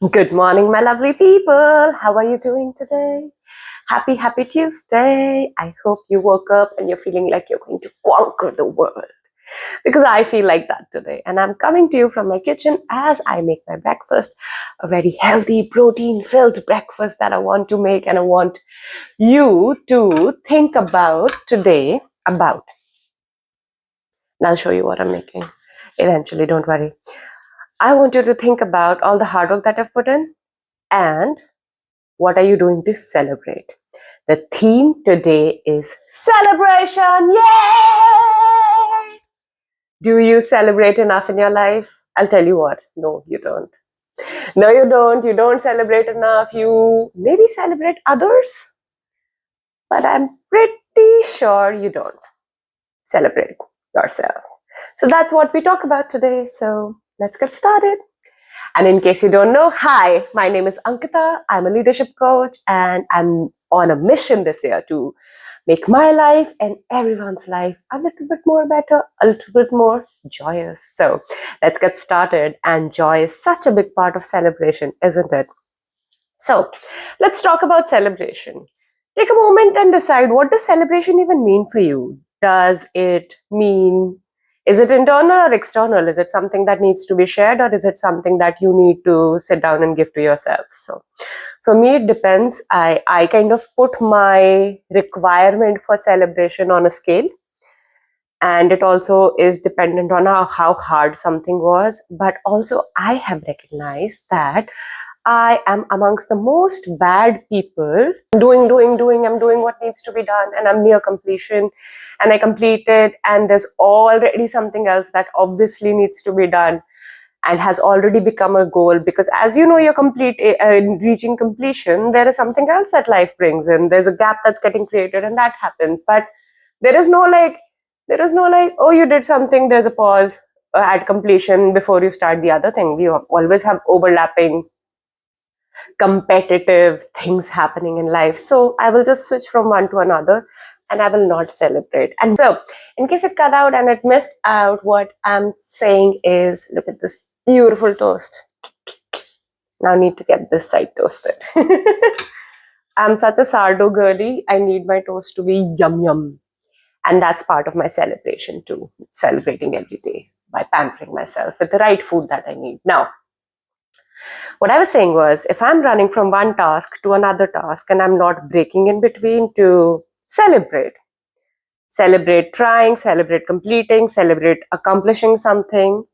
Good morning, my lovely people. How are you doing today? Happy Tuesday. I hope you woke up and you're feeling like you're going to conquer the world. Because I feel like that today. And I'm coming to you from my kitchen as I make my breakfast, a very healthy, protein filled breakfast that I want to make. And I want you to think about today about. And I'll show you what I'm making eventually, don't worry. I want you to think about all the hard work that I've put in and what are you doing to celebrate? The theme today is celebration. Yay! Do you celebrate enough in your life? I'll tell you what. No, you don't. No, you don't. You don't celebrate enough. You maybe celebrate others, but I'm pretty sure you don't celebrate yourself. So that's what we talk about today. So let's get started. And in case you don't know, hi, my name is Ankita. I'm a leadership coach and I'm on a mission this year to make my life and everyone's life a little bit more better, a little bit more joyous. So let's get started. And joy is such a big part of celebration, isn't it? So let's talk about celebration. Take a moment and decide, what does celebration even mean for you? Does it mean, is it internal or external? Is it something that needs to be shared, or is it something that you need to sit down and give to yourself? So for me, it depends. I kind of put my requirement for celebration on a scale, and it also is dependent on how hard something was. But also I have recognized that I am amongst the most bad people. I'm doing what needs to be done, and I'm near completion, and I complete it, and there's already something else that obviously needs to be done and has already become a goal. Because as you know, you're reaching completion, there is something else that life brings in. There's a gap that's getting created, and that happens. But there is no like, oh, you did something, there's a pause at completion before you start the other thing. We always have overlapping competitive things happening in life. So I will just switch from one to another and I will not celebrate. And so, in case it cut out and it missed out, what I'm saying is, look at this beautiful toast. Now need to get this side toasted. I'm such a sourdough girly. I need my toast to be yum yum. And that's part of my celebration too. Celebrating every day by pampering myself with the right food that I need. Now, what I was saying was, if I'm running from one task to another task and I'm not breaking in between to celebrate trying, celebrate completing, celebrate accomplishing something,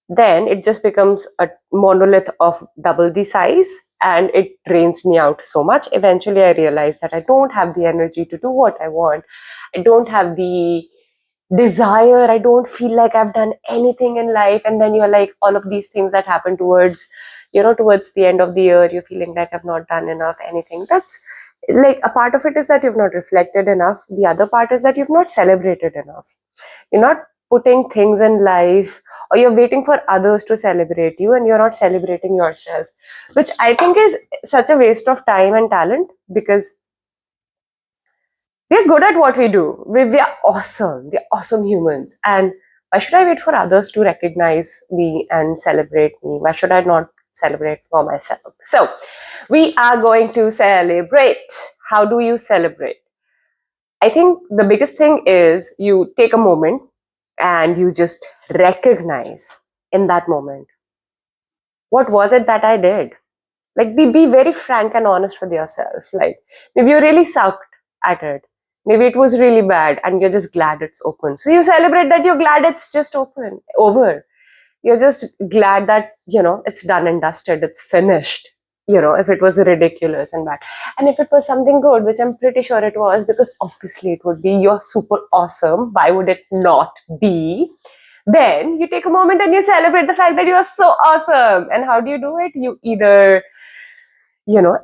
then it just becomes a monolith of double the size and it drains me out so much. Eventually, I realize that I don't have the energy to do what I want. I don't have the desire. I don't feel like I've done anything in life. And then you're like, all of these things that happen towards the end of the year, you're feeling like I've not done enough anything. That's like, a part of it is that you've not reflected enough. The other part is that you've not celebrated enough. You're not putting things in life, or you're waiting for others to celebrate you and you're not celebrating yourself, which I think is such a waste of time and talent. Because we're good at what we do. We are awesome. We're awesome humans. And why should I wait for others to recognize me and celebrate me? Why should I not celebrate for myself? So we are going to celebrate. How do you celebrate? I think the biggest thing is you take a moment and you just recognize in that moment, what was it that I did? Like, be very frank and honest with yourself. Like, maybe you really sucked at it. Maybe it was really bad and you're just glad it's open. So you celebrate that you're glad it's just over. You're just glad that, it's done and dusted, it's finished. If it was ridiculous and bad. And if it was something good, which I'm pretty sure it was, because obviously it would be, you're super awesome. Why would it not be? Then you take a moment and you celebrate the fact that you are so awesome. And how do you do it? You either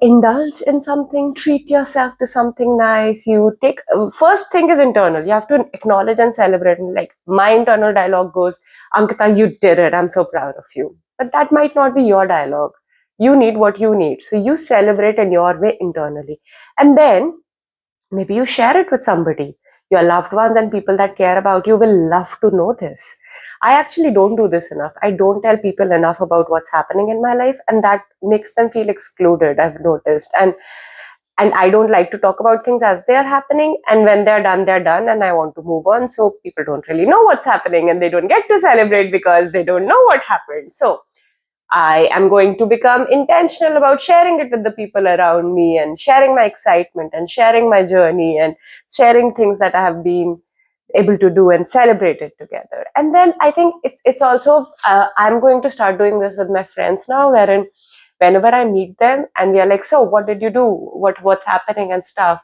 indulge in something, treat yourself to something nice. You take, first thing is internal. You have to acknowledge and celebrate. And like, my internal dialogue goes, Ankita, you did it. I'm so proud of you. But that might not be your dialogue. You need what you need. So you celebrate in your way internally. And then maybe you share it with somebody. your loved ones and people that care about you will love to know this. I actually don't do this enough. I don't tell people enough about what's happening in my life, and that makes them feel excluded, I've noticed. And I don't like to talk about things as they are happening, and when they're done, and I want to move on. So people don't really know what's happening, and they don't get to celebrate because they don't know what happened. So I am going to become intentional about sharing it with the people around me, and sharing my excitement, and sharing my journey, and sharing things that I have been able to do, and celebrate it together. And then I think it's also, I'm going to start doing this with my friends now, wherein whenever I meet them and we are like, so what did you do? What's happening and stuff?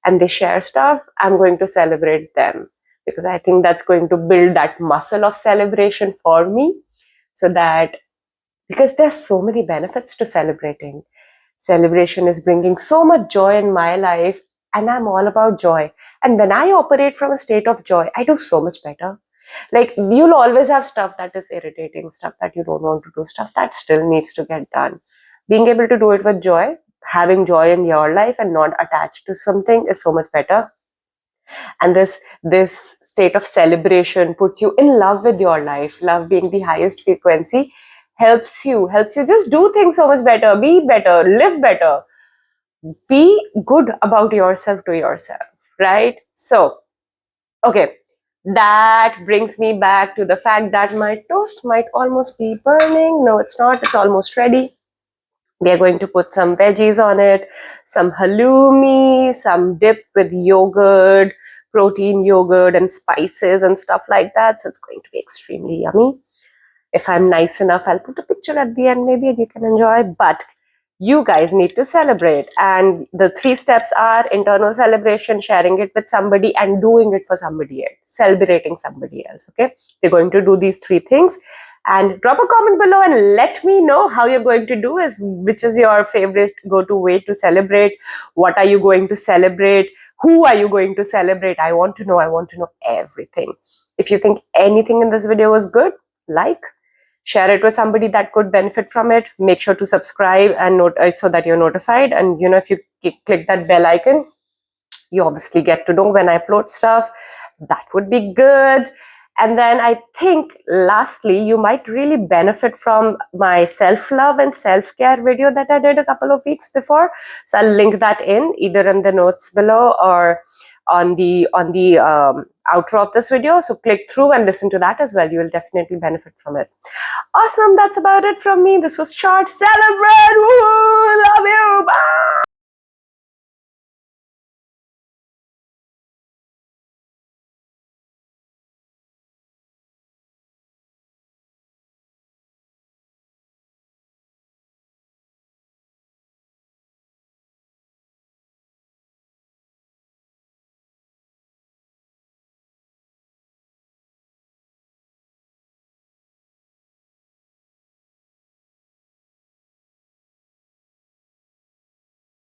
And they share stuff, I'm going to celebrate them, because I think that's going to build that muscle of celebration for me, so that, because there's so many benefits to celebrating. Celebration is bringing so much joy in my life, and I'm all about joy. And when I operate from a state of joy, I do so much better. Like, you'll always have stuff that is irritating, stuff that you don't want to do, stuff that still needs to get done. Being able to do it with joy, having joy in your life and not attached to something, is so much better. And this state of celebration puts you in love with your life. Love being the highest frequency, helps you just do things so much better, be better, live better, be good about yourself to yourself, right? So okay, that brings me back to the fact that my toast might almost be burning. No, it's not, it's almost ready. We are going to put some veggies on it, some halloumi, some dip with yogurt, protein yogurt, and spices and stuff like that. So it's going to be extremely yummy. If I'm nice enough, I'll put a picture at the end maybe, and you can enjoy. But you guys need to celebrate. And the 3 steps are internal celebration, sharing it with somebody, and doing it for somebody else, celebrating somebody else. Okay, we're going to do these 3 things. And drop a comment below and let me know how you're going to do, which is your favorite go-to way to celebrate. What are you going to celebrate? Who are you going to celebrate? I want to know everything. If you think anything in this video was good, like, share it with somebody that could benefit from it. Make sure to subscribe and so that you're notified. And if you click that bell icon, you obviously get to know when I upload stuff. That would be good. And then I think lastly, you might really benefit from my self-love and self-care video that I did a couple of weeks before. So I'll link that in either in the notes below or on the outro of this video. So click through and listen to that as well. You will definitely benefit from it. Awesome. That's about it from me. This was short. Celebrate!